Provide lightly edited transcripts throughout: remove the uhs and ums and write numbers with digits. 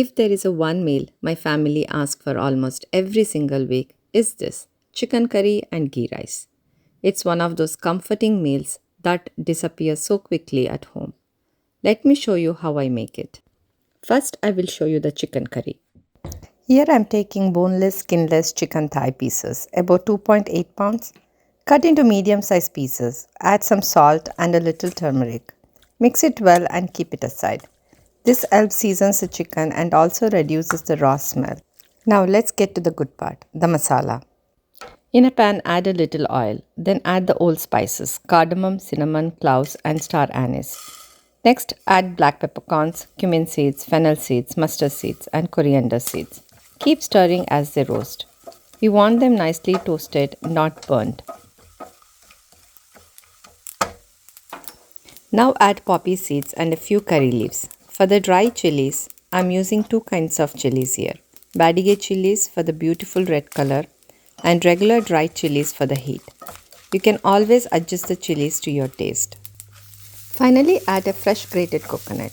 If there is a one meal my family asks for almost every single week, is this chicken curry and ghee rice. It's one of those comforting meals that disappear so quickly at home. Let me show you how I make it. First, I will show you the chicken curry. Here I am taking boneless, skinless chicken thigh pieces, about 2.8 pounds. Cut into medium sized pieces. Add some salt and a little turmeric. Mix it well and keep it aside. This helps season the chicken and also reduces the raw smell. Now let's get to the good part, the masala. In a pan, add a little oil. Then add the old spices, cardamom, cinnamon, cloves, and star anise. Next, add black peppercorns, cumin seeds, fennel seeds, mustard seeds, and coriander seeds. Keep stirring as they roast. We want them nicely toasted, not burnt. Now add poppy seeds and a few curry leaves. For the dry chilies, I'm using two kinds of chilies here. Byadagi chilies for the beautiful red color and regular dry chilies for the heat. You can always adjust the chilies to your taste. Finally, add a fresh grated coconut.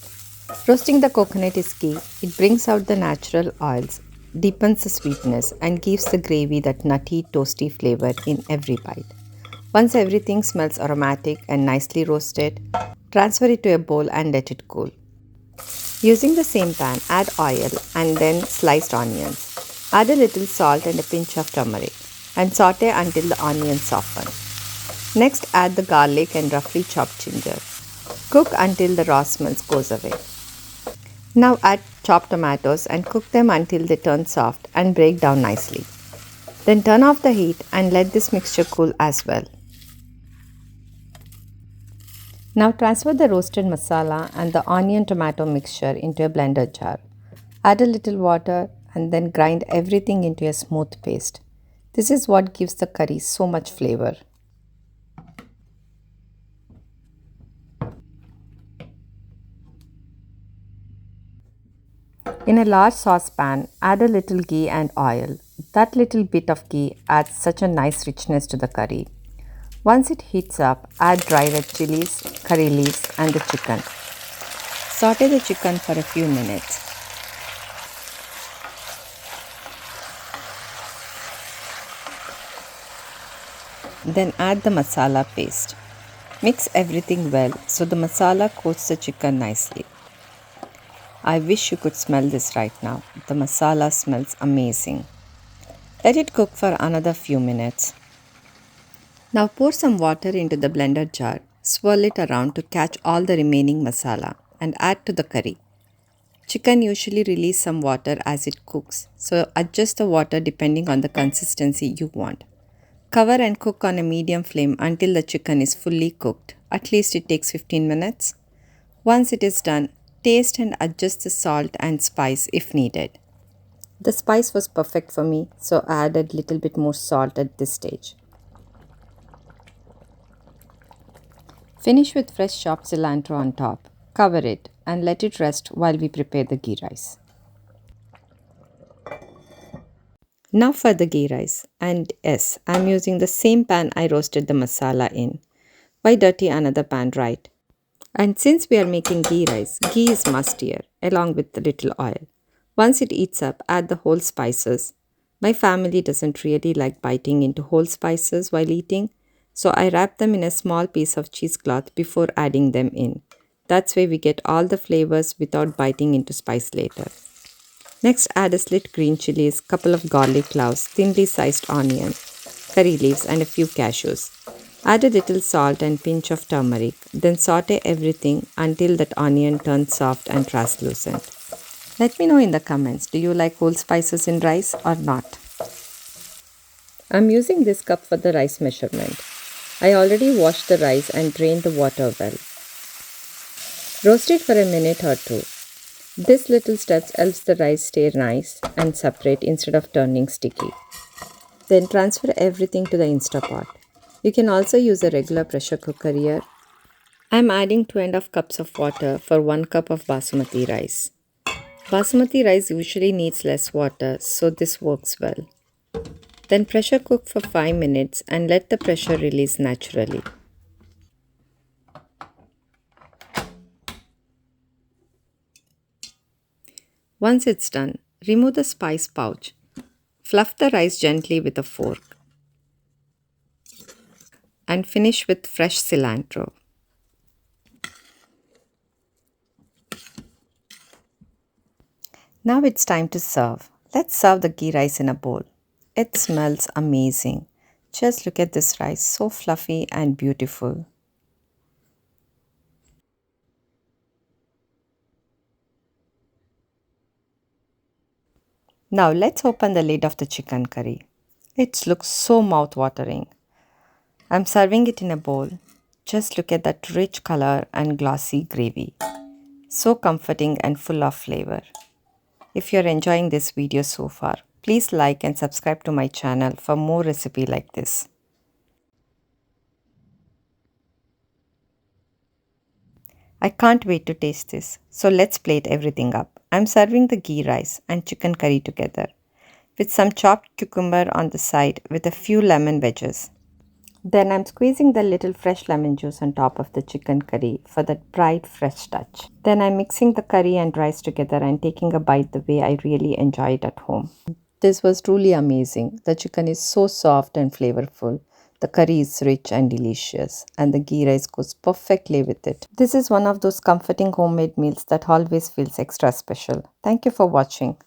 Roasting the coconut is key. It brings out the natural oils, deepens the sweetness, and gives the gravy that nutty, toasty flavor in every bite. Once everything smells aromatic and nicely roasted, transfer it to a bowl and let it cool. Using the same pan, add oil and then sliced onions. Add a little salt and a pinch of turmeric and saute until the onions soften. Next, add the garlic and roughly chopped ginger. Cook until the raw smell goes away. Now add chopped tomatoes and cook them until they turn soft and break down nicely. Then turn off the heat and let this mixture cool as well. Now transfer the roasted masala and the onion tomato mixture into a blender jar. Add a little water and then grind everything into a smooth paste. This is what gives the curry so much flavor. In a large saucepan, add a little ghee and oil. That little bit of ghee adds such a nice richness to the curry. Once it heats up, add dry red chilies, curry leaves, and the chicken. Saute the chicken for a few minutes. Then add the masala paste. Mix everything well so the masala coats the chicken nicely. I wish you could smell this right now. The masala smells amazing. Let it cook for another few minutes. Now pour some water into the blender jar, swirl it around to catch all the remaining masala and add to the curry. Chicken usually release some water as it cooks, so adjust the water depending on the consistency you want. Cover and cook on a medium flame until the chicken is fully cooked. At least it takes 15 minutes. Once it is done, taste and adjust the salt and spice if needed. The spice was perfect for me, so I added a little bit more salt at this stage. Finish with fresh chopped cilantro on top. Cover it and let it rest while we prepare the ghee rice. Now for the ghee rice. And yes, I am using the same pan I roasted the masala in. Why dirty another pan, right? And since we are making ghee rice, ghee is must here along with the little oil. Once it heats up, add the whole spices. My family doesn't really like biting into whole spices while eating, so I wrap them in a small piece of cheesecloth before adding them in. That's way we get all the flavors without biting into spice later. Next, add a slit green chilies, couple of garlic cloves, thinly sliced onion, curry leaves, and a few cashews. Add a little salt and pinch of turmeric. Then saute everything until that onion turns soft and translucent. Let me know in the comments, do you like whole spices in rice or not? I'm using this cup for the rice measurement. I already washed the rice and drained the water well. Roast it for a minute or two. This little steps helps the rice stay nice and separate instead of turning sticky. Then transfer everything to the Instapot. You can also use a regular pressure cooker here. I'm adding 2.5 cups of water for 1 cup of basmati rice. Basmati rice usually needs less water, so this works well. Then pressure cook for 5 minutes and let the pressure release naturally. Once it's done, remove the spice pouch. Fluff the rice gently with a fork and finish with fresh cilantro. Now it's time to serve. Let's serve the ghee rice in a bowl. It smells amazing. Just look at this rice, so fluffy and beautiful. Now let's open the lid of the chicken curry. It looks so mouth-watering. I'm serving it in a bowl. Just look at that rich color and glossy gravy. So comforting and full of flavor. If you're enjoying this video so far, please like and subscribe to my channel for more recipe like this. I can't wait to taste this. So let's plate everything up. I'm serving the ghee rice and chicken curry together with some chopped cucumber on the side with a few lemon wedges. Then I'm squeezing the little fresh lemon juice on top of the chicken curry for that bright fresh touch. Then I'm mixing the curry and rice together and taking a bite the way I really enjoy it at home. This was truly amazing. The chicken is so soft and flavorful. The curry is rich and delicious, and the ghee rice goes perfectly with it. This is one of those comforting homemade meals that always feels extra special. Thank you for watching.